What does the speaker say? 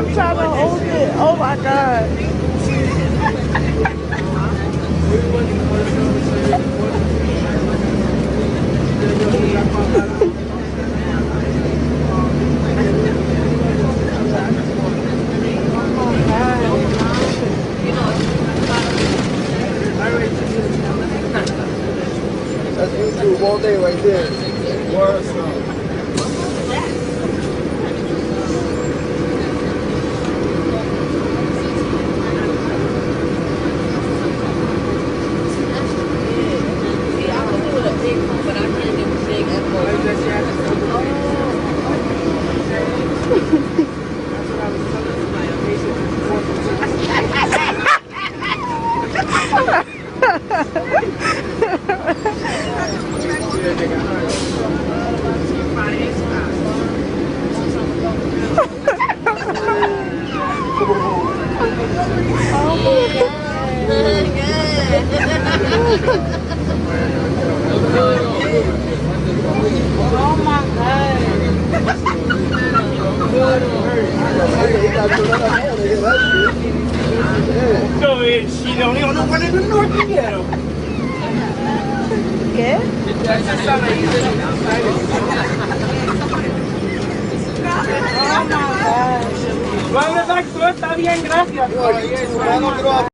I'm trying to hold it. Oh my god. That's YouTube all day right there. Word song. Oh my god. No, she don't even know what in the north yet. ¿Qué? Está bien, gracias.